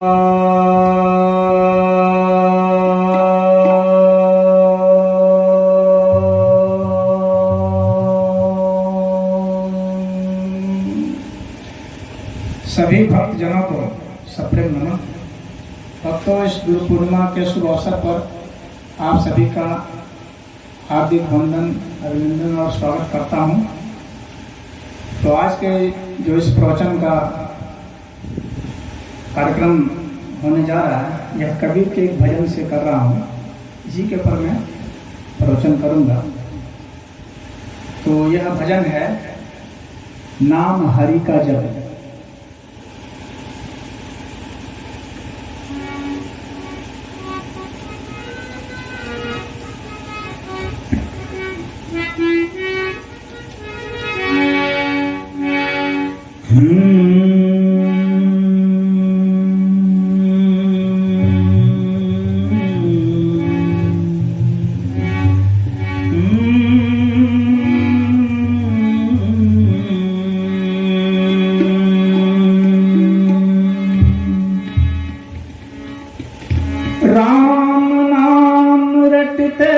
सभी भक्तजनों को सप्रेम नमन। भक्तों, इस गुरु पूर्णिमा के शुभ अवसर पर आप सभी का हार्दिक वंदन, अभिनंदन और स्वागत करता हूं। तो आज के जो इस प्रवचन का कार्यक्रम होने जा रहा है, यह कबीर के एक भजन से कर रहा हूं। इसी के ऊपर मैं प्रवचन करूंगा। तो यह भजन है नाम हरि का जप। राम नाम रटते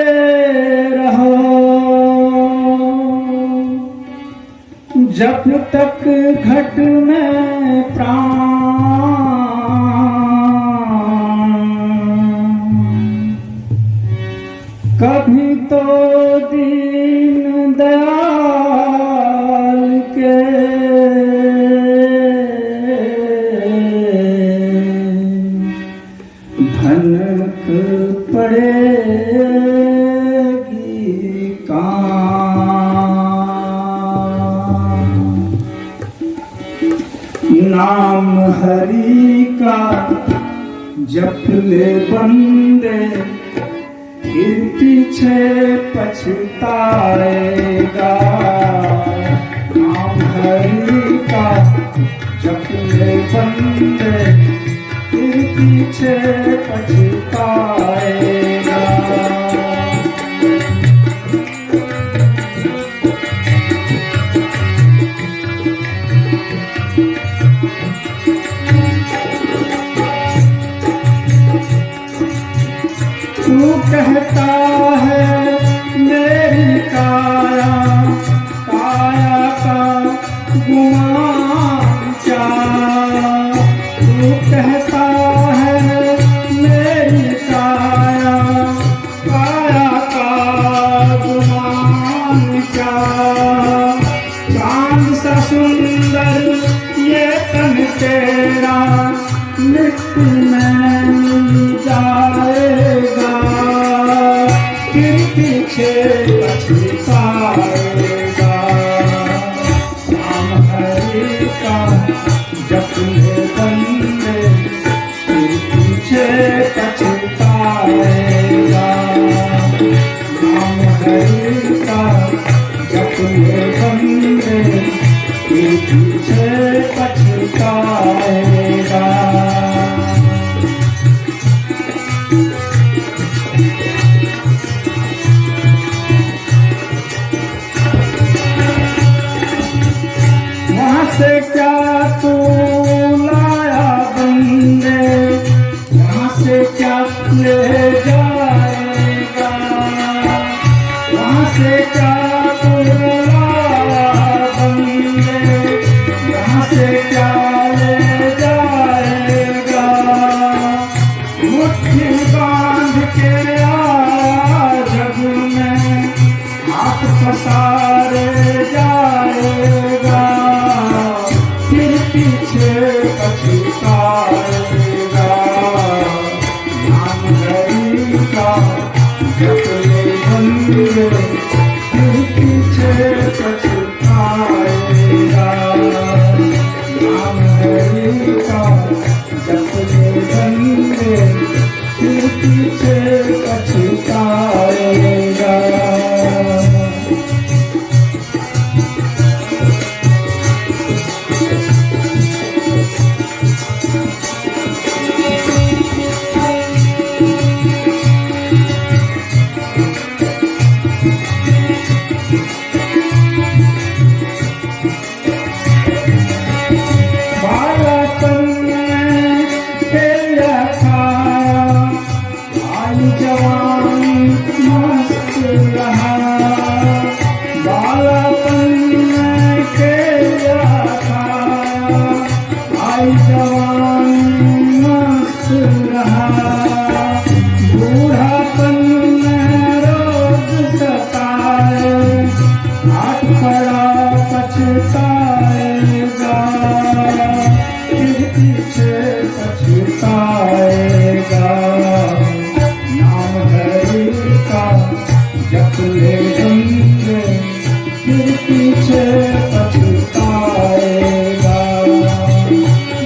रहो जब तक घट में प्राण, कभी तो दीन दयाल के धनक पड़ेगी काम। नाम हरि का जप ले बंदे, फिर पीछे पछताएगा। नाम हरि का जप ले बंदे, फिर पीछे पछताएगा। तू कहता है मेरी काया, काया का गुमान क्या। तू कहता है मेरी काया, काया का गुमान क्या। चांद सा सुंदर ये तन तेरा मिट्टी में मिल जाएगा, फिर पीछे पछताएगा। नाम हरि का जप ले बंदे, फिर पीछे पछताएगा। नाम हरि का जप ले बंदे, फिर पीछे पछताएगा। से क्या तू लाया बंदे, यहाँ से क्या ले जाएगा। वहाँ से क्या तू लाया बंदे, यहाँ से क्या ले जाएगा। मुट्ठी बांध के जग में हाथ पसारे जाएगा, फिर पीछे पछताएगा। नाम हरि पछताएगा। नाम हरि का जप ले बंदे फिर पीछे पछताएगा।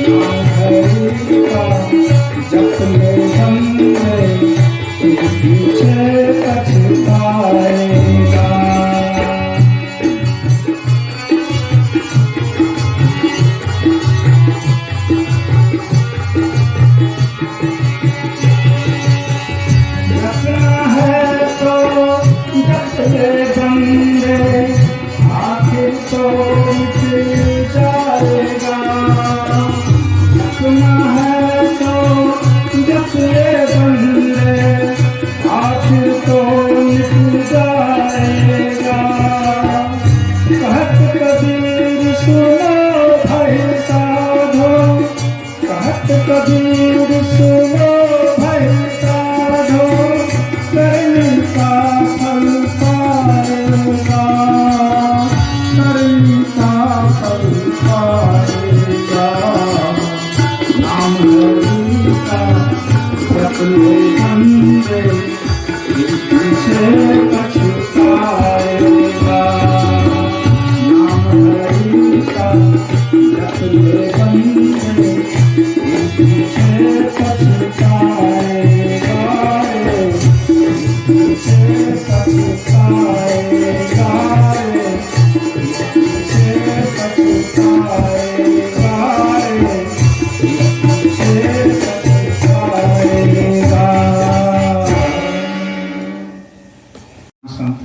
नाम हरि का जप ले बंदे फिर पीछे पछताएगा। आखिर तो मिट जाएगा। जपना है तो जप ले बंदे आखिर तो मिट जाएगा। कहत कबीर सुनो भाई साधो, कहत कबीर सुनो भाई साधो, करनी का फल पाएगा। करनी का फल पाएगा। नाम हरि का जप ले बंदे फिर पीछे पछताएगा। नाम हरि का जप ले बंदे फिर पीछे पछताएगा। पीछे पछताएगा। पीछे पछताएगा। पीछे पछताएगा। संत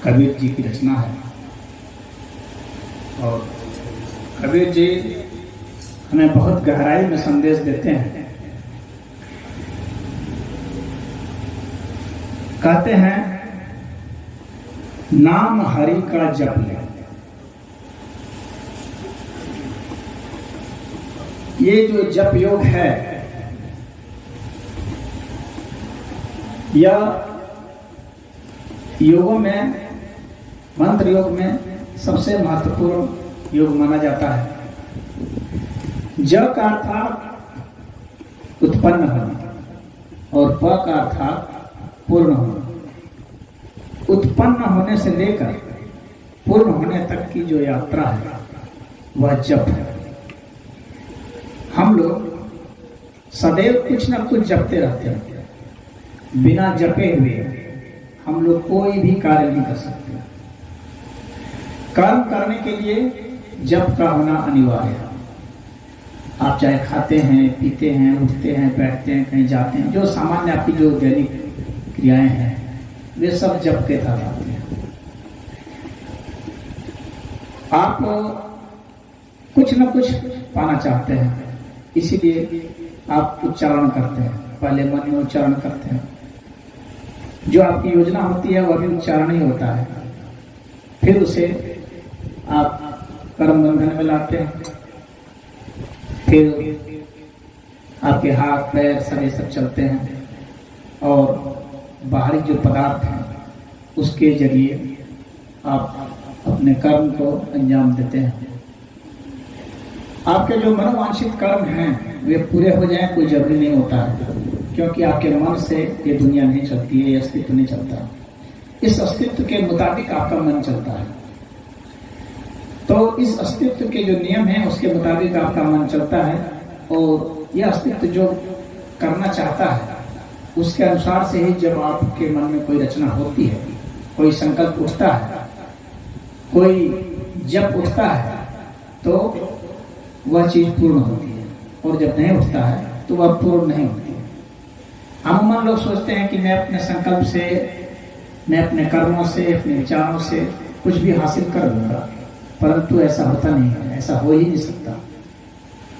कबीर जी की रचना है और कबीर जी हमें बहुत गहराई में संदेश देते हैं। कहते हैं नाम हरि का जप ले। ये जो जप योग है यह योगों में, मंत्र योग में सबसे महत्वपूर्ण योग माना जाता है। ज का अर्थात उत्पन्न होना और प का अर्थात पूर्ण होना। उत्पन्न होने से लेकर पूर्ण होने तक की जो यात्रा है वह जप है। हम लोग सदैव कुछ न कुछ जपते रहते हैं। बिना जपे हुए हम लोग कोई भी कार्य नहीं कर सकते। कर्म करने के लिए जप का होना अनिवार्य है। आप चाहे खाते हैं, पीते हैं, उठते हैं, बैठते हैं, कहीं जाते हैं, जो सामान्य आपकी जो दैनिक क्रियाएं हैं वे सब जप के तहत आते हैं। आप कुछ न कुछ पाना चाहते हैं, इसीलिए आप उच्चारण करते हैं। पहले मन में उच्चारण करते हैं। जो आपकी योजना होती है वह भी उच्चारण ही होता है। फिर उसे आप कर्म बंधन में लाते हैं। फिर आपके हाथ पैर सभी सब चलते हैं और बाहरी जो पदार्थ हैं उसके जरिए आप अपने कर्म को अंजाम देते हैं। आपके जो मनोवांछित कर्म हैं वे पूरे हो जाएं कोई जरूरी नहीं होता है, क्योंकि आपके मन से ये दुनिया नहीं चलती है, ये अस्तित्व नहीं चलता। इस अस्तित्व के मुताबिक आपका मन चलता है। तो इस अस्तित्व के जो नियम हैं उसके मुताबिक आपका मन चलता है और यह अस्तित्व जो करना चाहता है उसके अनुसार से ही जब आपके मन में कोई रचना होती है, कोई संकल्प उठता है, कोई जप उठता है, तो वह चीज पूर्ण होती है। और जब नहीं उठता है तो वह पूर्ण नहीं होती है। अमूमन लोग सोचते हैं कि मैं अपने संकल्प से, मैं अपने कर्मों से, अपने विचारों से कुछ भी हासिल कर लूंगा, परंतु ऐसा होता नहीं है, ऐसा हो ही नहीं सकता।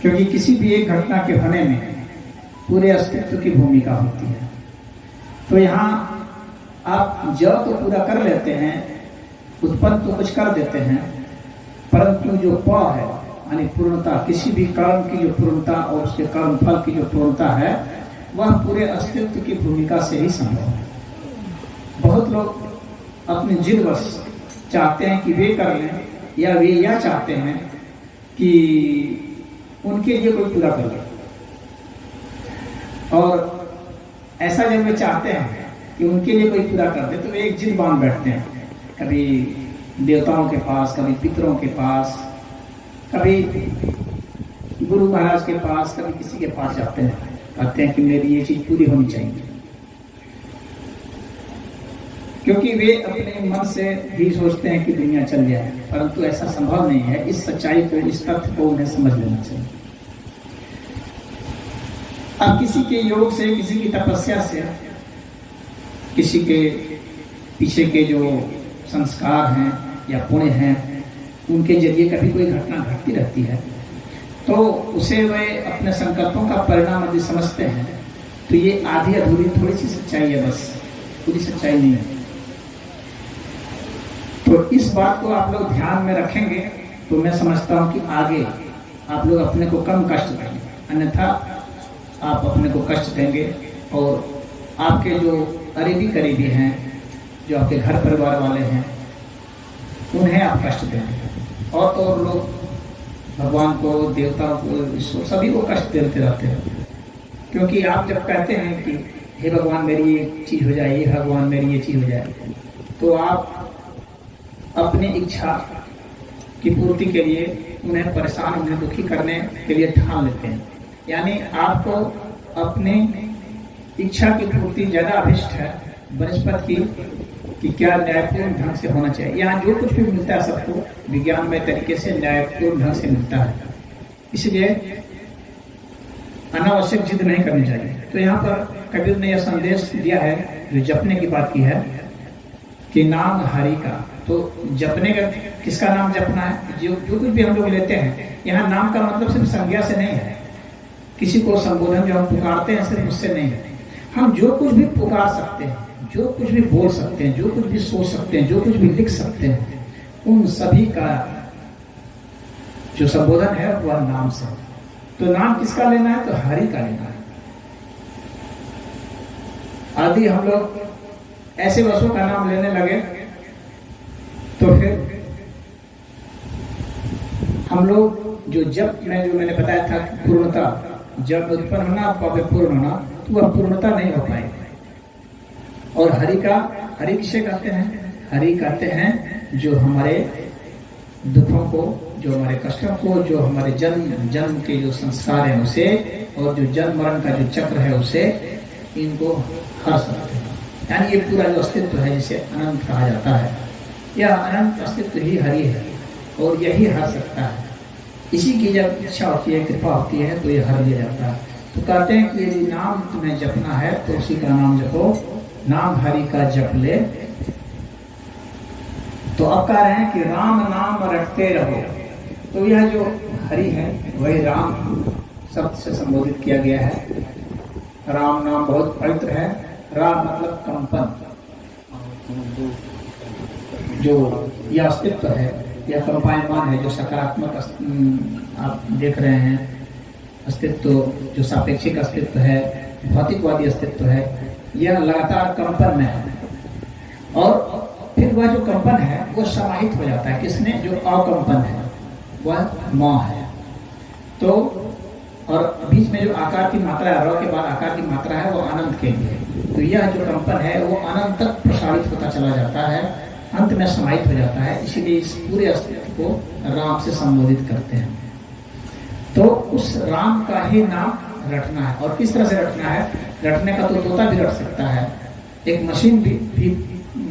क्योंकि किसी भी एक घटना के होने में पूरे अस्तित्व की भूमिका होती है। तो यहाँ आप ज तो पूरा कर लेते हैं, उत्पन्न तो कुछ कर देते हैं, परंतु जो प है यानी पूर्णता, किसी भी कर्म की जो पूर्णता और उसके कर्म फल की जो पूर्णता है वह पूरे अस्तित्व की भूमिका से ही संभव है। बहुत लोग अपनी जिदवश चाहते हैं कि वे कर लें, या वे यह चाहते हैं कि उनके लिए कोई पूरा कर ले। और ऐसा जब वे चाहते हैं कि उनके लिए कोई पूरा कर दे तो वे एक जिद बांध बैठते हैं, कभी देवताओं के पास, कभी पितरों के पास, कभी गुरु महाराज के पास, कभी किसी के पास जाते हैं, कहते हैं कि मेरी ये चीज पूरी होनी चाहिए। क्योंकि वे अपने मन से भी सोचते हैं कि दुनिया चल जाए, परंतु ऐसा संभव नहीं है। इस सच्चाई को, इस तथ्य को उन्हें समझ लेना चाहिए। अब किसी के योग से, किसी की तपस्या से, किसी के पीछे के जो संस्कार हैं या पुण्य हैं, उनके जरिए कभी कोई घटना घटती रहती है, तो उसे वे अपने संकल्पों का परिणाम यदि समझते हैं तो ये आधी अधूरी थोड़ी सी सच्चाई है, बस पूरी सच्चाई नहीं है। तो इस बात को आप लोग ध्यान में रखेंगे तो मैं समझता हूं कि आगे आप लोग अपने को कम कष्ट देंगे, अन्यथा आप अपने को कष्ट देंगे और आपके जो करीबी हैं, जो आपके घर परिवार वाले हैं, उन्हें आप कष्ट देंगे। और तो और लोग भगवान को, देवताओं को, ईश्वर सभी को कष्ट देते रहते हैं। क्योंकि आप जब कहते हैं कि हे भगवान मेरी ये चीज हो जाए, हे भगवान मेरी ये चीज हो जाए, तो आप अपनी इच्छा की पूर्ति के लिए उन्हें परेशान, उन्हें दुखी करने के लिए ठान लेते हैं। यानी आपको अपनी इच्छा की पूर्ति ज्यादा अभिष्ट है वनस्पत की कि क्या न्यायपूर्ण ढंग से होना चाहिए। यहाँ जो कुछ भी मिलता है सबको विज्ञानमय तरीके से न्यायपूर्ण ढंग से मिलता है, इसलिए अनावश्यक जिद नहीं करनी चाहिए। तो यहाँ पर कबीर ने यह संदेश दिया है, जो जपने की बात की है कि नाम हरि का। तो जपने का किसका नाम जपना है? जो कुछ भी हम लोग लेते हैं, यहाँ नाम का मतलब सिर्फ संज्ञा से नहीं है। किसी को संबोधन जो हम पुकारते हैं सिर्फ उससे नहीं है। हम जो कुछ भी पुकार सकते हैं, जो कुछ भी बोल सकते हैं, जो कुछ भी सोच सकते हैं, जो कुछ भी लिख सकते हैं, उन सभी का जो संबोधन है वह नाम से। तो नाम किसका लेना है? तो हरि का लेना है। आदि हम लोग ऐसे वस्तुओं का नाम लेने लगे तो फिर हम लोग जो जब मैंने बताया था कि पूर्णता जब उत्पन्न होना पावे पूर्ण होना, तो वह पूर्णता नहीं हो पाएगी। और हरि किसे कहते हैं? हरि कहते हैं जो हमारे दुखों को, जो हमारे कष्टों को, जो हमारे जन्म के जो संस्कार हैं उसे, और जो जन्म मरण का जो चक्र है उसे, इनको हर सकते हैं। यानी ये पूरा जो अस्तित्व है जिसे अनंत कहा जाता है, यह अनंत अस्तित्व ही हरि है और यही हर सकता है। इसी की जब इच्छा होती है, कृपा होती है, तो यह हर लिया जाता है। तो कहते हैं कि यदि नाम तुम्हें जपना है तो उसी का नाम जपो, नाम हरि का जप ले। तो अब कह रहे हैं कि राम नाम रटते रहो। तो यह जो हरि है वही राम शब्द से संबोधित किया गया है। राम नाम बहुत पवित्र है। राम मतलब कंपन, जो यह अस्तित्व है, यह कंपायमान है, जो सकारात्मक आप देख रहे हैं अस्तित्व, जो सापेक्षिक अस्तित्व है, भौतिकवादी अस्तित्व है, यह लगातार कंपन में है। और फिर वह जो कंपन है वो समाहित हो जाता है किसने? जो अकंपन है, वह माँ है। तो और बीच में जो आकार की मात्रा है, र के बाद आकार की मात्रा है, वो अनंत के लिए। तो यह जो कंपन है वो अनंत तक प्रसारित होता चला जाता है, अंत में समाहित हो जाता है। इसीलिए इस पूरे अस्तित्व को राम से संबोधित करते हैं। तो उस राम का ही नाम रटना है। और किस तरह से रटना है? रटने का तो तोता भी रट सकता है, एक मशीन भी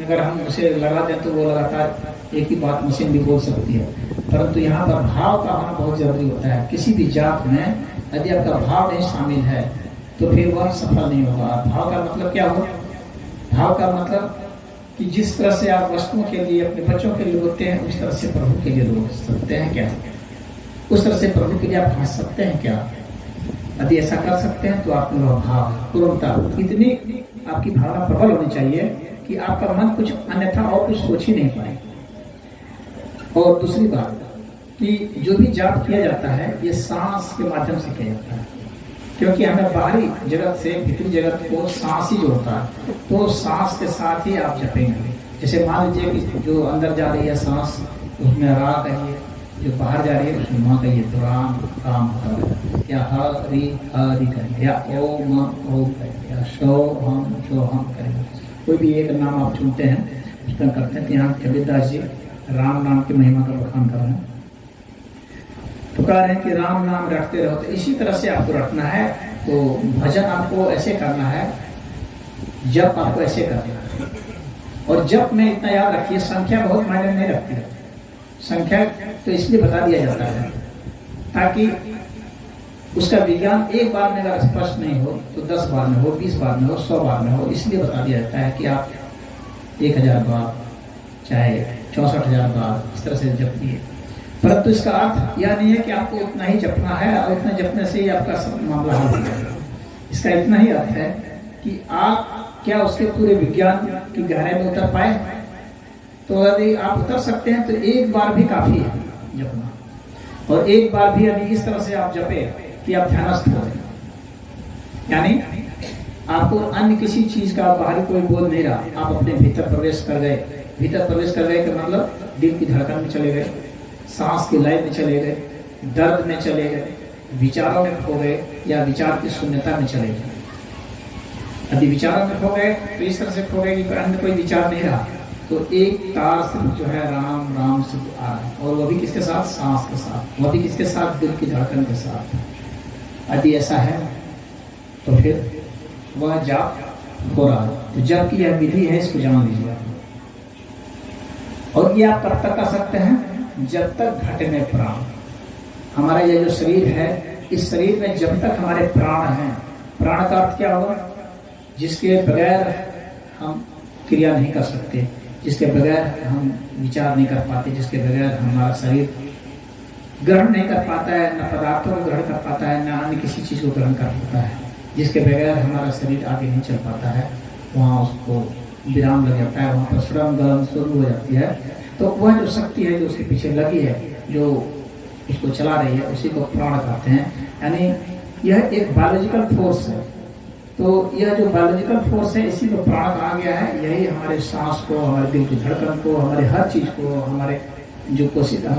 अगर हम उसे लगा दें तो वो लगातार एक ही बात मशीन भी बोल सकती है। परंतु यहाँ पर भाव का होना बहुत जरूरी होता है। किसी भी जाप में यदि आपका भाव नहीं शामिल है तो फिर वह सफल नहीं होगा। भाव का मतलब क्या होगा? भाव का मतलब कि जिस तरह से आप वस्तुओं के लिए, अपने बच्चों के लिए रोते हैं, उस तरह से प्रभु के लिए रो सकते हैं क्या? उस तरह से प्रभु के लिए आप हंस सकते हैं क्या? यदि ऐसा कर सकते हैं तो आप में वह भाव, पूर्णता, इतनी आपकी भावना प्रबल होनी चाहिए कि आपका मन कुछ अन्यथा और कुछ सोच ही नहीं पाए। और दूसरी बात कि जो भी जाप किया जाता है ये सांस के माध्यम से किया जाता है, क्योंकि हमें बाहरी जगत से भीतरी जगत को सांस ही जोड़ता है। तो सांस के साथ ही आप जपेंगे। जैसे मान लीजिए कि जो अंदर जा रही है सांस, उसमें रा कहिए, जो बाहर जा रही है उसमें माँ कहिए, तो राम काम होता है। या हरि हरि करेंगे, या ओम ओम करेंगे, या शो हम करेंगे। कोई भी एक नाम आप चुनते हैं, उसका करते हैं। यहाँ कबीरदास जी राम नाम की महिमा का बखान कर रहे हैं, तो कह रहे हैं कि राम नाम रटते रहो। तो इसी तरह से आपको रटना है। तो भजन आपको ऐसे करना है, जप आपको ऐसे करना है। और जप में इतना याद रखिए, संख्या बहुत मायने नहीं रखती है। संख्या तो इसलिए बता दिया जाता है ताकि उसका विज्ञान एक बार में अगर स्पष्ट नहीं हो तो 10 बार में हो, 20 बार में हो, 100 बार में हो। इसलिए बता दिया जाता है कि आप 1000 बार चाहे 64,000 बार इस तरह से जपिए। परंतु इसका अर्थ यह नहीं है कि आपको उतना ही जपना है और उतना जपने से ही आपका सब मामला हल हो जाएगा। इसका इतना ही अर्थ है कि आप क्या उसके पूरे विज्ञान की गहराई में उतर पाए। तो यदि आप उतर सकते हैं तो एक बार भी काफी है जपना। और एक बार भी यदि इस तरह से आप जपे कि आप ध्यानस्थ हो गए, यानी आपको अन्य किसी चीज का बाहरी कोई बोध नहीं रहा, आप अपने भीतर प्रवेश कर गए। भीतर प्रवेश कर गए का मतलब दिल की धड़कन में चले गए, सांस की लय में चले गए, दर्द में चले गए, विचारों में खो गए, या विचार की शून्यता में चले गए। यदि विचारों में खो गए तो इस तरह से खो गए कि अन्य कोई विचार नहीं रहा, तो एक तार सिर्फ जो है राम राम से आ रहा है। और वो भी किसके साथ? सांस के साथ। वो भी किसके साथ? दिल की धड़कन के साथ। यदि ऐसा है तो फिर वह जाप हो रहा है। तो जब की यह विधि है, इसको जान लीजिए। और ये आप तब तक कर सकते हैं जब तक घटे में प्राण। हमारा ये जो शरीर है, इस शरीर में जब तक हमारे प्राण हैं, प्राण का अर्थ क्या होगा? जिसके बगैर हम क्रिया नहीं कर सकते, जिसके बगैर हम विचार नहीं कर पाते, जिसके बगैर हमारा शरीर ग्रहण नहीं कर पाता है, न पदार्थों को ग्रहण कर पाता है, न अन्य किसी चीज को ग्रहण कर पाता है, जिसके बगैर हमारा शरीर आगे नहीं चल पाता है, वहाँ उसको विराम लग जाता है, वहाँ पर श्रम गलन शुरू हो जाती है। तो वह जो शक्ति है जो उसके पीछे लगी है, जो उसको चला रही है, उसी को प्राण कहते हैं। यानी यह एक बायोलॉजिकल फोर्स है। तो यह जो बायोलॉजिकल फोर्स है, इसी को प्राण कहा गया है। यही हमारे सांस को, हमारे दिल की धड़कन को, हमारे हर चीज को, हमारी जो कोशिका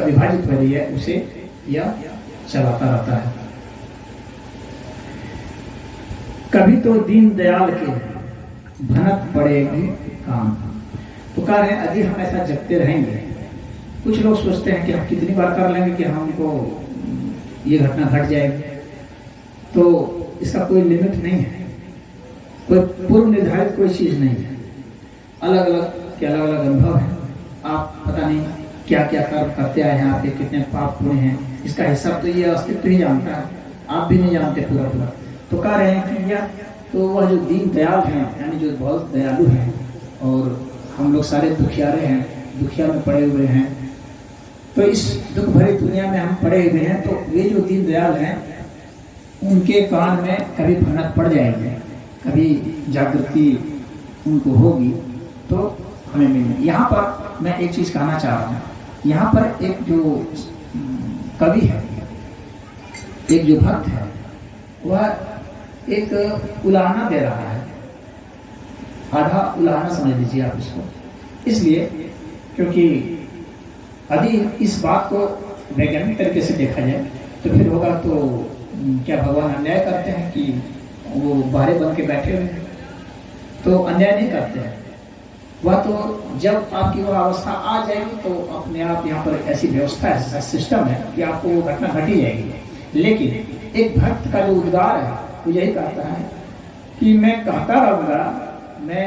विभाजित हो रही है, उसे यह चलाता रहता है। कभी तो दीन दयाल के भनक पड़ेगी काम। तो कह रहे हैं यदि हम ऐसा जपते रहेंगे, कुछ लोग सोचते हैं कि हम कितनी बार कर लेंगे कि हमको ये घटना घट जाएगी। तो इसका कोई लिमिट नहीं है, कोई पूर्व निर्धारित कोई चीज नहीं है। अलग अलग के अलग अलग अनुभव है। आप पता नहीं क्या क्या कर्म करते आए हैं, आपके कितने पाप हुए हैं, इसका हिसाब तो ये अस्तित्व ही जानता है, आप भी नहीं जानते पूरा पूरा। तो कह रहे हैं कि यह तो वह जो दीन दयाल हैं, यानी जो बहुत दयालु हैं, और हम लोग सारे दुखियारे हैं, दुखिया में पड़े हुए हैं, तो इस दुख भरी दुनिया में हम पड़े हुए हैं। तो वे जो दीन दयाल हैं, उनके कान में कभी भनक पड़ जाएगी, कभी जागृति उनको होगी, तो हमें मिलेगी। यहाँ पर मैं एक चीज कहना चाह रहा हूँ। यहाँ पर एक जो कवि है, एक जो भक्त है, वह एक उलाहना दे रहा है, आधा उलाहना समझ लीजिए आप इसको। इसलिए क्योंकि यदि इस बात को वैज्ञानिक तरीके से देखा जाए तो फिर होगा तो क्या भगवान अन्याय करते हैं कि वो बाहरे बन के बैठे हुए हैं? तो अन्याय नहीं करते हैं। वह तो जब आपकी वह अवस्था आ जाएगी तो अपने आप यहाँ पर ऐसी व्यवस्था है, ऐसा सिस्टम है कि आपको वो घटना घटी जाएगी। लेकिन एक भक्त का जो उद्गार है वो यही कहता है कि मैं कहता रहूँगा, मैं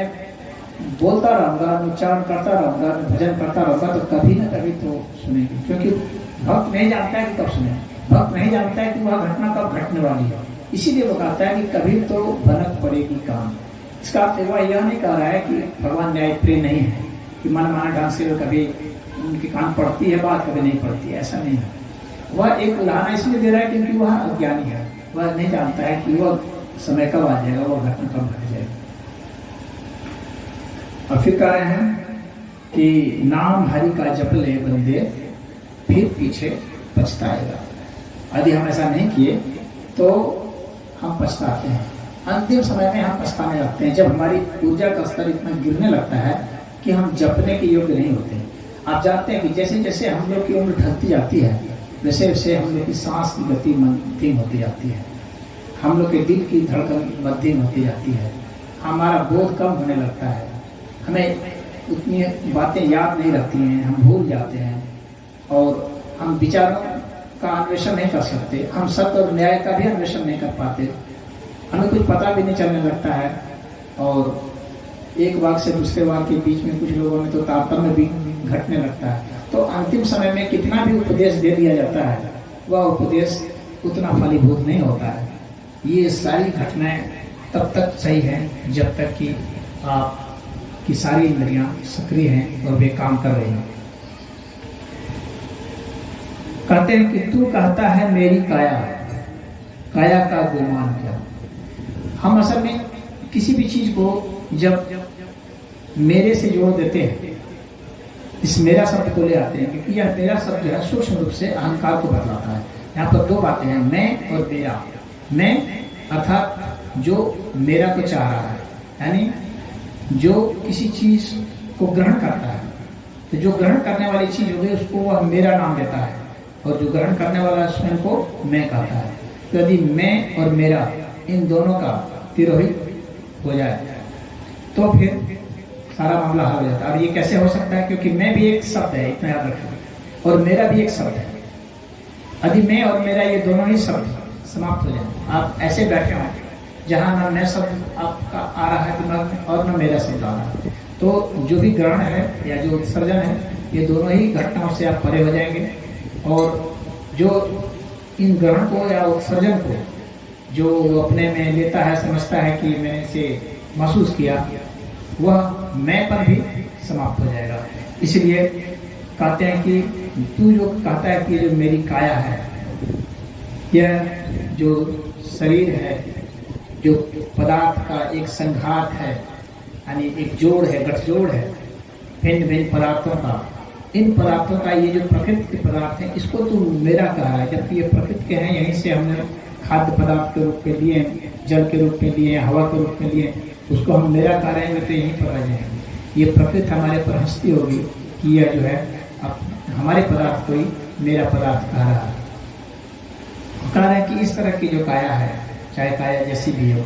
बोलता रहूँगा, मैं उच्चारण करता रहूँगा, मैं भजन करता रहूँगा, तो कभी ना कभी तो सुनेगी। क्योंकि भक्त नहीं जानता है कि कब सुने, भक्त नहीं जानता है कि वह घटना कब घटने वाली है। इसीलिए वो कहता है कि कभी तो भनक पड़ेगी काम। इसका अर्थ वह यह नहीं कह रहा है कि भगवान न्यायप्रिय नहीं है, कि मनमाना ढंग से कभी उनकी कान पड़ती है बात, कभी नहीं पड़ती है, ऐसा नहीं है। वह एक उदाहरण इसलिए दे रहा है क्योंकि वह अज्ञानी है, वह नहीं जानता है कि वह समय कब आ जाएगा, वह घटना कब घट जाएगी। और फिर कह रहे हैं कि नाम हरि का जप ले बंदे, फिर पीछे पछताएगा। यदि हम ऐसा नहीं किए तो हम पछताते हैं। अंतिम समय में हम पछताने लगते हैं, जब हमारी ऊर्जा का स्तर इतना गिरने लगता है कि हम जपने के योग्य नहीं होते। आप जानते हैं कि जैसे जैसे हम लोग की उम्र ढलती जाती है, वैसे वैसे हम लोग की सांस की गति मध्यम होती जाती है, हम लोग के दिल की धड़कन मध्यम होती जाती है, हमारा बोध कम होने लगता है, हमें उतनी बातें याद नहीं रहती हैं, हम भूल जाते हैं और हम विचारों का अन्वेषण नहीं कर सकते, हम सत्य और न्याय का भी अन्वेषण नहीं कर पाते, हमें कुछ पता भी नहीं चलने लगता है। और एक वाक्य से दूसरे वाक्य के बीच में कुछ लोगों में तो तारतम्य भी घटने लगता है। तो अंतिम समय में कितना भी उपदेश दे दिया जाता है वह उपदेश उतना फलीभूत नहीं होता है। ये सारी घटनाएं तब तक सही हैं जब तक कि आपकी सारी इंद्रियां सक्रिय हैं और वे काम कर रही हैं। कहते हैं कि तू कहता है मेरी काया, काया का गुमान क्या। हम असल में किसी भी चीज को जब मेरे से जोड़ देते हैं, इस मेरा शब्द को ले आते हैं, क्योंकि यह मेरा शब्द जो है सूक्ष्म रूप से अहंकार को बतलाता है। यहाँ पर दो बातें हैं, मैं और मेरा। मैं अर्थात जो मेरा को चाह रहा है, यानी जो किसी चीज को ग्रहण करता है, तो जो ग्रहण करने वाली चीज होगी उसको वह मेरा नाम देता है, और जो ग्रहण करने वाला स्वयं को मैं कहता है। तो यदि मैं और मेरा इन दोनों का तिरोहित हो जाए तो फिर सारा मामला हल हो जाता है। और ये कैसे हो सकता है, क्योंकि मैं भी एक शब्द है, इतना याद रखें, और मेरा भी एक शब्द है। यदि मैं और मेरा ये दोनों ही शब्द समाप्त हो जाए, आप ऐसे बैठे हो जहाँ ना मैं शब्द आपका आ रहा है दिमाग में और ना मेरा शब्द आ रहा है, तो जो भी ग्रहण है या जो उत्सर्जन है, ये दोनों ही घटनाओं से आप परे हो जाएंगे। और जो इन ग्रहण को या उत्सर्जन को जो अपने में लेता है, समझता है कि मैंने इसे महसूस किया, वह मैं पर भी समाप्त हो जाएगा। इसलिए कहते हैं कि तू जो कहता है कि जो मेरी काया है, यह जो शरीर है, जो पदार्थ का एक संघात है, यानी एक जोड़ है, गठजोड़ है भिन्न भिन्न पदार्थों का, इन पदार्थों का ये जो प्रकृति के पदार्थ हैं, इसको तू मेरा कहा है, जबकि ये प्रकृति के हैं। यहीं से हमने खाद्य पदार्थ के रूप में लिए, जल के रूप में लिए, हवा के रूप में लिए, उसको हम मेरा कह रहे हैं तो यहीं पर रह जाएंगे। ये प्रकृति हमारे पर हंसती होगी कि यह जो है अब हमारे पदार्थ को ही मेरा पदार्थ कह रहा है। कह रहे हैं कि इस तरह की जो काया है, चाहे काया जैसी भी हो,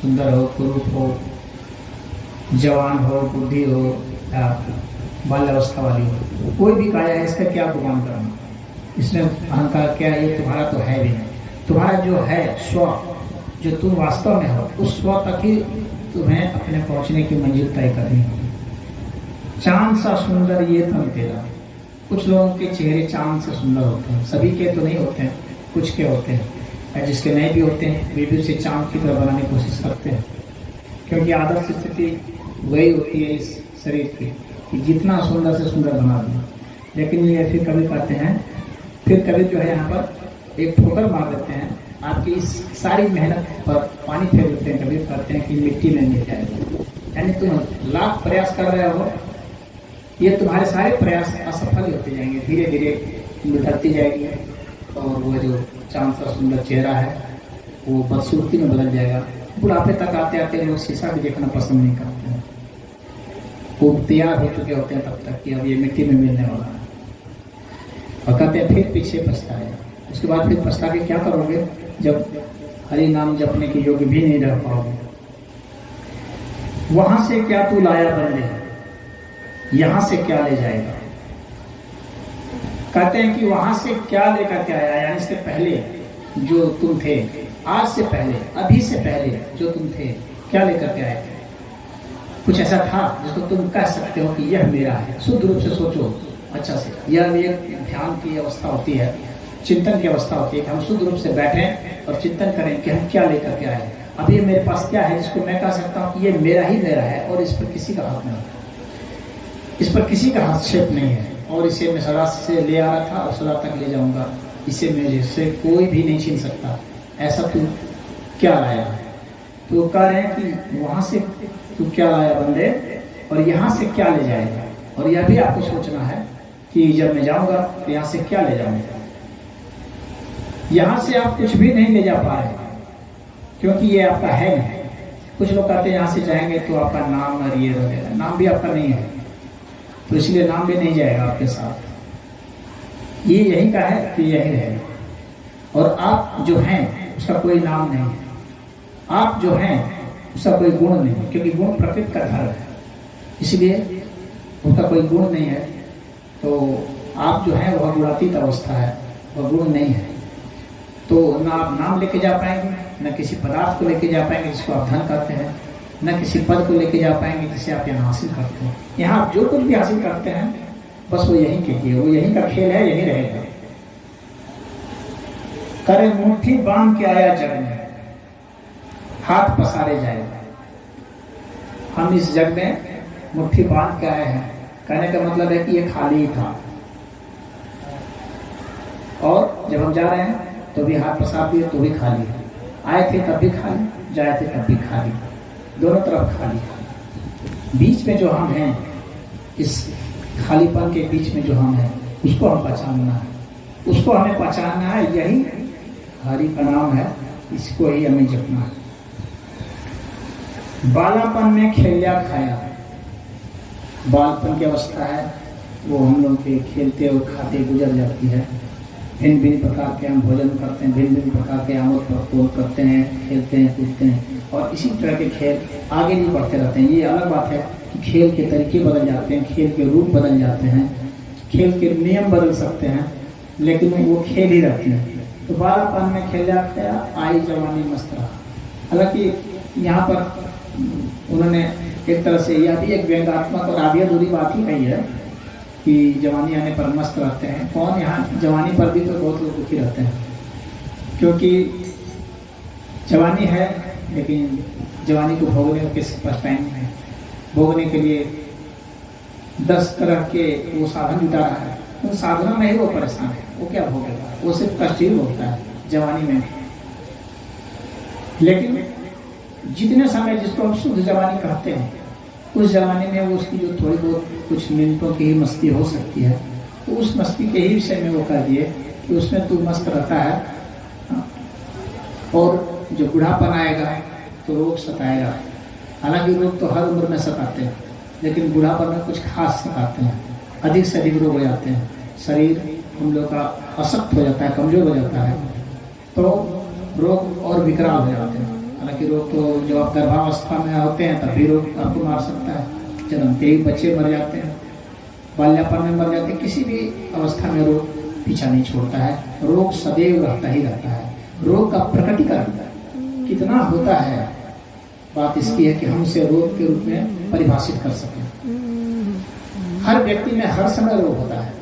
सुंदर हो, कुरूप हो, जवान हो, बुद्धि हो या बाल्यावस्था वाली हो, कोई भी काया है, इसका क्या गुमान करना, इसमें अहंकार क्या है, ये तुम्हारा तो है भी नहीं। तुम्हारा जो है स्व, जो तुम वास्तव में हो, उस स्व तक ही तुम्हें अपने पहुंचने की मंजिल तय करनी होगी। चांद सा सुंदर ये तन तेरा। कुछ लोगों के चेहरे चांद से सुंदर होते हैं, सभी के तो नहीं होते हैं, कुछ के होते हैं, जिसके नहीं भी होते हैं वे भी उसे चांद की तरह बनाने की कोशिश करते हैं, क्योंकि आदर्श स्थिति वही होती है इस शरीर की कि जितना सुंदर से सुंदर बना दें। लेकिन ये फिर कभी कहते हैं, फिर कभी जो है यहाँ पर एक ठोकर मार देते हैं, आपकी इस सारी मेहनत पर पानी फेर देते हैं, कभी कहते हैं कि मिट्टी में मिल जाएगा। यानी तुम लाख प्रयास कर रहे हो, ये तुम्हारे सारे प्रयास असफल होते जाएंगे, धीरे धीरे बिखरती जाएगी और वो जो चांद सा सुंदर चेहरा है वो बदसूरती में बदल जाएगा। बुढ़ापे तक आते आते लोग शीशा भी देखना पसंद नहीं करते हैं, वो तैयार हो चुके होते हैं तब तक कि अब ये मिट्टी में मिलने वाला है, और कहते हैं फिर पीछे पछताएगा। उसके बाद फिर पछता के क्या करोगे, जब हरि नाम जपने के योग्य भी नहीं रह पाओगे। वहां से क्या तू लाया बंदे, यहां से क्या ले जाएगा। कहते हैं कि वहां से क्या लेकर के आया, यानी इसके पहले जो तुम थे, आज से पहले, अभी से पहले जो तुम थे, क्या लेकर के आए थे। कुछ ऐसा था जिसको तुम कह सकते हो कि यह मेरा है। शुद्ध रूप से सोचो अच्छा से। यह एक ध्यान की अवस्था होती है, चिंतन की अवस्था होती है कि हम शुद्ध रूप से बैठें और चिंतन करें कि हम क्या लेकर के आए। अब ये मेरे पास क्या है जिसको मैं कह सकता हूँ कि ये मेरा ही मेरा है और इस पर किसी का हाथ नहीं, इस पर किसी का हस्तक्षेप नहीं है, और इसे मैं सदा से ले आ रहा था और सदा तक ले जाऊंगा, इसे मेरे से कोई भी नहीं छीन सकता। ऐसा तू क्या लाया है। तो कह रहे हैं कि वहां से तू क्या लाया बंदे, और यहाँ से क्या ले जाएगा। और यह भी आपको सोचना है कि जब मैं जाऊंगा तो यहाँ से क्या ले जाऊंगा। यहाँ से आप कुछ भी नहीं ले जा पा रहे क्योंकि ये आपका है नहीं। कुछ लोग कहते हैं यहाँ से जाएंगे तो आपका नाम और ये वगैरह, नाम भी आपका नहीं है तो इसलिए नाम भी नहीं जाएगा आपके साथ। ये यही का है कि यही रहेगा। और आप जो हैं उसका कोई नाम नहीं है, आप जो हैं उसका कोई गुण नहीं है, क्योंकि गुण प्रकृति का धर्म है, इसलिए उसका कोई गुण नहीं है। तो आप जो हैं वह गुणातीत अवस्था है, वह गुण नहीं है। तो ना आप नाम लेके जा पाएंगे, न किसी पदार्थ को लेके जा पाएंगे जिसको आप धन कहते हैं, न किसी पद को लेके जा पाएंगे जिसे आप यहाँ हासिल करते हैं। यहाँ आप जो कुछ भी हासिल करते हैं बस वो यहीं के लिए, वो यहीं का खेल है, यहीं रहेगा। करे मुट्ठी बांध के आया जग में, हाथ पसारे जाएगा। हम इस जग में मुट्ठी बांध के आए हैं, कहने का मतलब है कि ये खाली ही था, और जब हम जा रहे हैं तो भी हाथ पसार दिए तो भी खाली है, आए थे तब भी खाली, जाए थे तब भी खाली, दोनों तरफ खाली है। बीच में जो हम हैं, इस खालीपन के बीच में जो हम हैं उसको हम पहचानना है, उसको हमें पहचानना है। यही हरि का नाम है, इसको ही हमें जपना है। बालापन में खेलिया खाया, बालपन की अवस्था है वो हम लोग के खेलते और खाते गुजर जाती है। भिन्न भिन्न प्रकार के हम भोजन करते हैं, भिन्न भिन्न प्रकार के आमोद प्रमोद करते हैं, खेलते हैं कूदते हैं, और इसी तरह के खेल आगे भी बढ़ते रहते हैं। ये अलग बात है कि खेल के तरीके बदल जाते हैं, खेल के रूप बदल जाते हैं, खेल के नियम बदल सकते हैं, लेकिन वो खेल ही रहते हैं। तो बालापन में खेल जाते हैं, आई जवानी मस्त रहा। हालांकि यहाँ पर उन्होंने एक तरह से यह भी एक व्यंग्यात्मक और आधी अधूरी बात ही कही है कि जवानी आने पर मस्त रहते हैं। कौन यहाँ जवानी पर भी तो बहुत लोग दुखी रहते हैं, क्योंकि जवानी है लेकिन जवानी को भोगने का किसी पास टाइम नहीं है। भोगने के लिए 10 तरह के वो साधन जुटा रहा है, उन साधनों में ही वो परेशान है, वो क्या भोगेगा, वो सिर्फ कष्ट ही भोगता है जवानी में। लेकिन जितने समय जिसको हम शुद्ध जवानी कहते हैं, उस जवानी में वो उसकी जो थोड़ी बहुत कुछ मिनटों की ही मस्ती हो सकती है, तो उस मस्ती के ही विषय में वो कह दिए कि उसमें तू मस्त रहता है। और जो बुढ़ापन आएगा तो रोग सताएगा। हालांकि रोग तो हर उम्र में सताते हैं, लेकिन बुढ़ापन में कुछ खास सताते हैं, अधिक से अधिक रोग हो जाते हैं, शरीर हम लोग का अशक्त हो जाता है, कमजोर हो जाता है, तो रोग और विकराल हो जाते हैं। हालांकि रोग तो जब आप गर्भावस्था में होते हैं तब भी रोग आपको मार सकता है, जन्मते ही बच्चे मर जाते हैं, बाल्यापन में मर जाते हैं, किसी भी अवस्था में रोग पीछा नहीं छोड़ता है, रोग सदैव रहता ही रहता है। रोग का प्रकटीकरण कितना होता है, बात इसकी है कि हम उसे रोग के रूप में परिभाषित कर सकें। हर व्यक्ति में हर समय रोग होता है,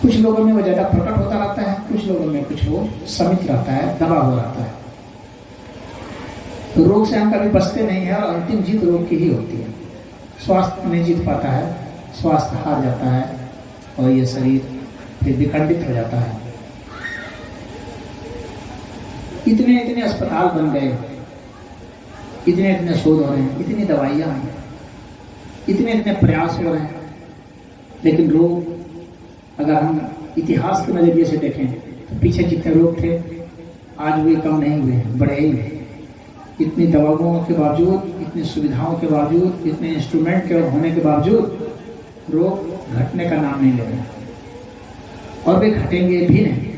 कुछ लोगों में वो ज्यादा प्रकट होता रहता है, कुछ लोगों में कुछ वो समित रहता है, दबा हुआ रहता है। तो रोग से हम कभी बचते नहीं है, और अंतिम जीत रोग की ही होती है। स्वास्थ्य नहीं जीत पाता है, स्वास्थ्य हार जाता है, और ये शरीर फिर विखंडित हो जाता है। इतने इतने अस्पताल बन गए, इतने इतने शोध हो रहे हैं, इतनी दवाइयाँ हैं, इतने इतने प्रयास हो रहे हैं, लेकिन रोग अगर हम इतिहास के नजरिए से देखें तो पीछे जितने रोग थे आज वे कम नहीं हुए, बढ़े ही हैं। इतनी दवाओं के बावजूद, इतनी सुविधाओं के बावजूद, इतने इंस्ट्रूमेंट के होने के बावजूद रोग घटने का नाम नहीं ले रहे, और वे घटेंगे भी नहीं,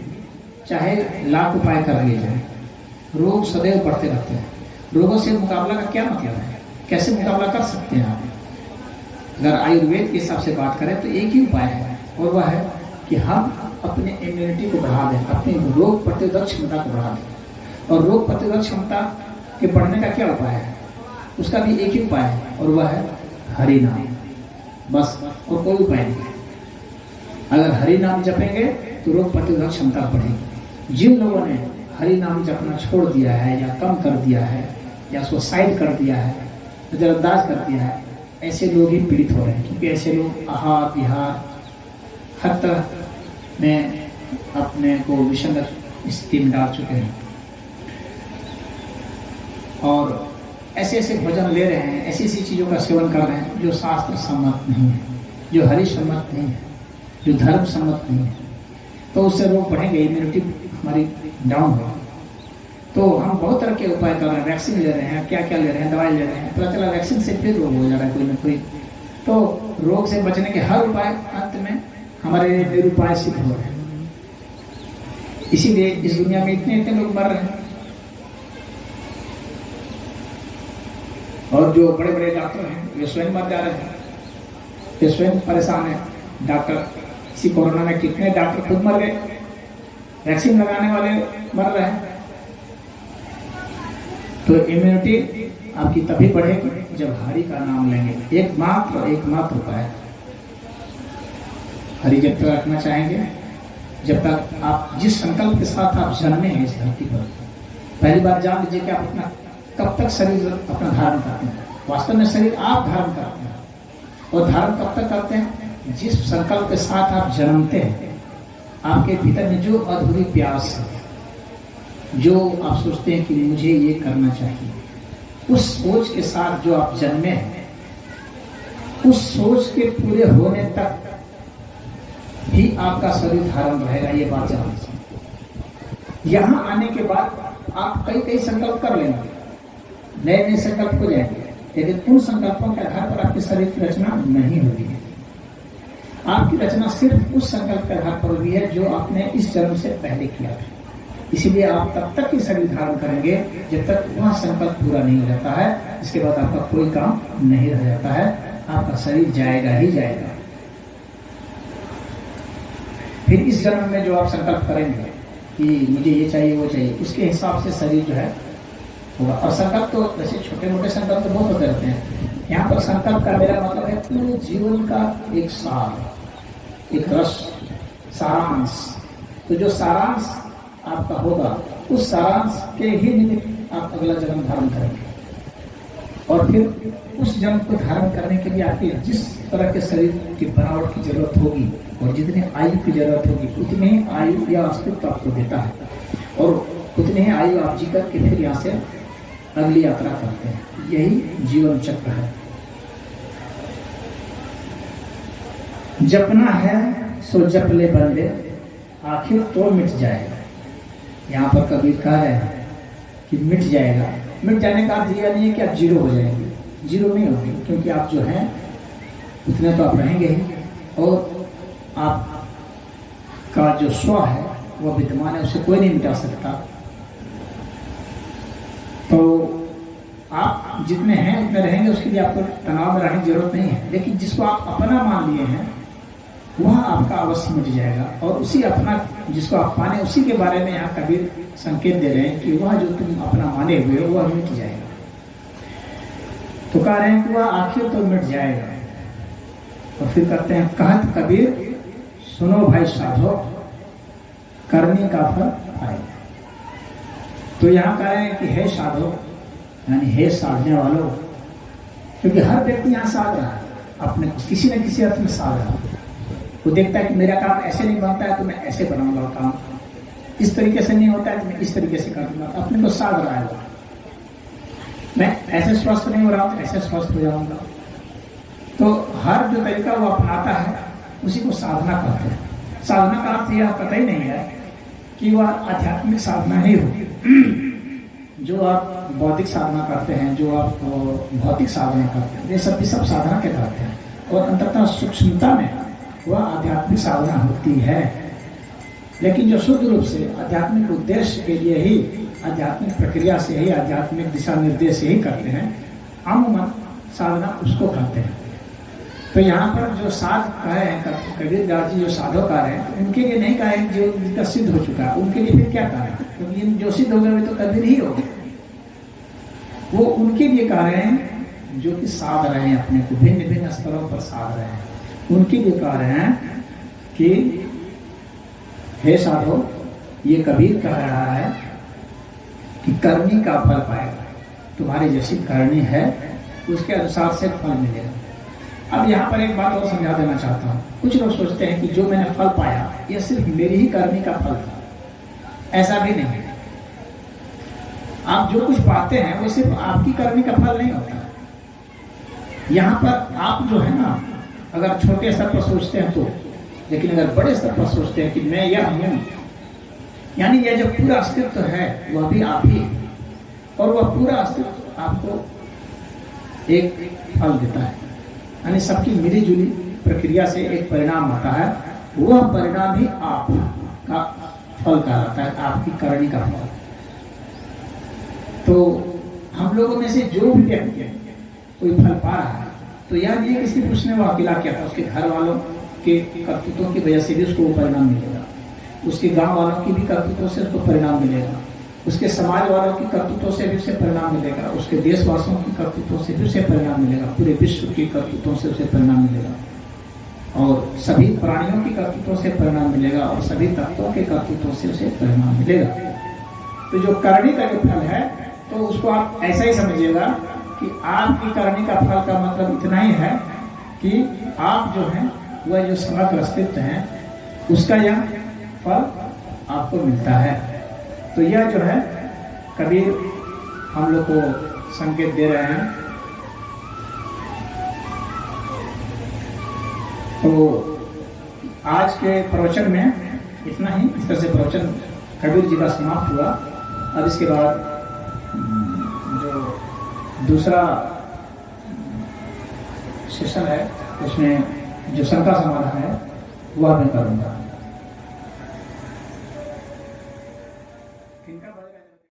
चाहे लाख उपाय कर लिए जाए। रोग सदैव बढ़ते रहते हैं। रोगों से मुकाबला का क्या मतलब है, कैसे मुकाबला कर सकते हैं आप? अगर आयुर्वेद के हिसाब से बात करें तो एक ही उपाय है, और वह है कि हम अपने इम्यूनिटी को बढ़ा दें, अपनी रोग प्रतिरोधक क्षमता को बढ़ा दें। और रोग प्रतिरोधक क्षमता के बढ़ने का क्या उपाय है? उसका भी एक ही उपाय है, और वह है हरि नाम, बस, और कोई उपाय नहीं है। अगर हरि नाम जपेंगे तो रोग प्रतिरोधक क्षमता बढ़ेगी। जिन लोगों ने हरि नाम जपना छोड़ दिया है, या कम कर दिया है, या सुसाइड कर दिया है, नजरअंदाज कर दिया है, ऐसे लोग ही पीड़ित हो रहे हैं, क्योंकि ऐसे लोग आहार विहार हर तरह में अपने को विषम स्थिति में डाल चुके हैं, और ऐसे ऐसे भोजन ले रहे हैं, ऐसी ऐसी चीज़ों का सेवन कर रहे हैं जो शास्त्र सम्मत नहीं है, जो हरि सम्मत नहीं है, जो धर्म सम्मत नहीं है। तो उससे रोग बढ़ेंगे, इम्यूनिटी हमारी डाउन होगी। तो हम बहुत तरह के उपाय कर रहे हैं, वैक्सीन ले रहे हैं, क्या क्या ले रहे हैं, दवाई ले रहे हैं, पता चला वैक्सीन से फिर रोग हो जा रहा है कोई ना कोई। तो रोग से बचने के हर उपाय अंत में हमारे हमारे निरुपाय सिद्ध हो रहे हैं। इसीलिए इस दुनिया में इतने इतने लोग मर रहे हैं। और जो बड़े बड़े डॉक्टर हैं वे स्वयं मर जा रहे हैं, वे स्वयं परेशान है। डॉक्टर इसी कोरोना में कितने डॉक्टर खुद मर गए, वैक्सीन लगाने वाले मर रहे हैं। तो इम्यूनिटी आपकी तभी बढ़ेगी जब हरि का नाम लेंगे। एकमात्र उपाय हरि जब तक रखना चाहेंगे, जब तक आप जिस संकल्प के साथ आप जन्मे हैं इस धरती पर, पहली बार जान लीजिए कि आप अपना कब तक शरीर अपना धारण करते हैं। वास्तव में शरीर आप धारण करते हैं, और धारण कब तक करते हैं? जिस संकल्प के साथ आप जन्मते हैं। आपके भीतर में जो अधूरी प्यास है, जो आप सोचते हैं कि मुझे ये करना चाहिए, उस सोच के साथ जो आप जन्मे हैं, उस सोच के पूरे होने तक ही आपका शरीर धारण रहेगा। ये बात जान लीजिए। यहाँ आने के बाद आप कई संकल्प कर लेंगे, नए संकल्प हो जाएंगे, लेकिन उन संकल्पों के आधार पर आपके शरीर की रचना नहीं होती है। आपकी रचना सिर्फ उस संकल्प के आधार पर हुई है जो आपने इस जन्म से पहले किया था। इसीलिए आप तब तक ही शरीर धारण करेंगे जब तक वह संकल्प पूरा नहीं हो जाता है। इसके बाद आपका कोई काम नहीं रह जाता है, आपका शरीर जाएगा ही जाएगा। फिर इस जन्म में जो आप संकल्प करेंगे कि मुझे ये चाहिए वो चाहिए, उसके हिसाब से शरीर जो है होगा। और संकल्प तो वैसे छोटे मोटे संकल्प तो बहुत होते रहते हैं। यहाँ पर संकल्प का मेरा मतलब है पूरे जीवन का एक सार, एक रस, सारांश। तो जो सारांश आपका होगा, उस सारांश के ही निमित्त आप अगला जन्म धारण करेंगे। और फिर उस जन्म को धारण करने के लिए आपकी जिस तरह के शरीर की बनावट की जरूरत होगी और जितने आयु की जरूरत होगी, उतने ही आयु या अस्तित्व आपको देता है, और उतने ही आयु आप जी करके फिर यहाँ से अगली यात्रा करते हैं। यही जीवन चक्र है। जपना है सो जप ले बंदे, आखिर तो मिट जाएगा। यहाँ पर कबीर कह रहे हैं कि मिट जाएगा। मिट जाने का अर्थ यह नहीं है कि आप जीरो हो जाएंगे, जीरो नहीं होंगे, क्योंकि आप जो हैं उतने तो आप रहेंगे ही, और आपका जो स्व है वह विद्यमान है, उसे कोई नहीं मिटा सकता। तो आप जितने हैं उतने रहेंगे, उसके लिए आपको तनाव में रहने की जरूरत नहीं है। लेकिन जिसको आप अपना मान लिए हैं वह आपका अवश्य मिट जाएगा, और उसी अपना जिसको आप माने उसी के बारे में यहाँ कबीर संकेत दे रहे हैं कि वह जो तुम अपना माने हुए हो वह मिट जाएगा। तो कह रहे हैं कि वह आखिर तो मिट जाएगा। और फिर कहते हैं, कहत कबीर सुनो भाई साधो, करने का फल आएगा। तो यहाँ कह रहे हैं कि हे साधो, यानी हे साधने वालों, क्योंकि हर व्यक्ति यहाँ साध रहा है, अपने किसी न किसी अर्थ में साध रहा है। वो देखता है कि मेरा काम ऐसे नहीं बनता है तो मैं ऐसे बनाऊंगा, काम इस तरीके से नहीं होता है तो मैं इस तरीके से कर दूंगा। अपने को साध रहा है, मैं ऐसे स्वस्थ नहीं हो रहा हूँ ऐसे स्वस्थ हो जाऊंगा। तो हर जो तरीका वो अपनाता है उसी को साधना कहते हैं। साधना का अर्थ यह पता ही नहीं है कि वह आध्यात्मिक साधना ही हो। जो आप बौद्धिक साधना करते हैं, जो आप भौतिक साधना करते हैं, ये सब साधना के कहते हैं। और अंततः सूक्ष्मता में वह आध्यात्मिक साधना होती है। लेकिन जो शुद्ध रूप से आध्यात्मिक उद्देश्य के लिए ही, आध्यात्मिक प्रक्रिया से ही, आध्यात्मिक दिशा निर्देश से ही करते हैं, अमूमन साधना उसको कहते हैं। तो यहाँ पर जो साध कहे हैं कबीर दास जी, जो साधो कह रहे हैं, उनके लिए नहीं कहे जो जिनका सिद्ध हो चुका है, उनके लिए फिर क्या कहा है? क्योंकि जो सिद्ध हो गए वे तो कबीर ही हो गए। वो उनके लिए कह रहे हैं जो कि साध रहे हैं, अपने को भिन्न भिन्न स्तरों पर साध रहे हैं, उनके लिए कह रहे हैं कि हे साधो, ये कबीर कह रहा है कि करनी का फल पाएगा। तुम्हारी जैसी करनी है उसके अनुसार से फल मिलेगा। अब यहाँ पर एक बात और समझा देना चाहता हूँ। कुछ लोग सोचते हैं कि जो मैंने फल पाया यह सिर्फ मेरी ही करनी का फल था। ऐसा भी नहीं है। आप जो कुछ पाते हैं वो सिर्फ आपकी करनी का फल नहीं होता। यहाँ पर आप जो है ना, अगर छोटे स्तर पर सोचते हैं तो, लेकिन अगर बड़े स्तर पर सोचते हैं कि मैं यह हूं, यानी यह जो पूरा अस्तित्व है वह भी आप ही, और वह पूरा अस्तित्व आपको एक फल देता है। यानी सबकी मिली जुली प्रक्रिया से एक परिणाम होता है, वह परिणाम ही आपका फल कहलाता है, आपकी करनी का फल। तो हम लोगों में से जो भी व्यक्ति कोई फल पा रहा है, तो यह नहीं किसी पुरुष ने वो अकेला किया था, उसके घर वालों के कर्तृत्वों की वजह से भी उसको वो परिणाम मिलेगा, उसके गांव वालों की भी कर्तृत्वों से उसको परिणाम मिलेगा, उसके समाज वालों की कर्तृत्वों से भी उसे परिणाम मिलेगा, उसके देशवासियों की कर्तृत्वों से भी उसे परिणाम मिलेगा, पूरे विश्व की कर्तृत्वों से उसे परिणाम मिलेगा, और सभी प्राणियों की कर्तृत्वों से परिणाम मिलेगा, और सभी तत्वों के कर्तृत्वों से उसे परिणाम मिलेगा। तो जो करनी का जो फल है, तो उसको आप ऐसा ही समझिएगा कि आपकी करनी का फल का मतलब इतना ही है कि आप जो है वह जो समग्र अस्तित्व है उसका यह फल आपको मिलता है। तो यह जो है कबीर हम लोग को संकेत दे रहे हैं। तो आज के प्रवचन में इतना ही, इस तरह से प्रवचन कबीर जी का समाप्त हुआ। अब इसके बाद जो दूसरा सेशन है उसमें जो शंका समाधान है वह मैं करूँगा।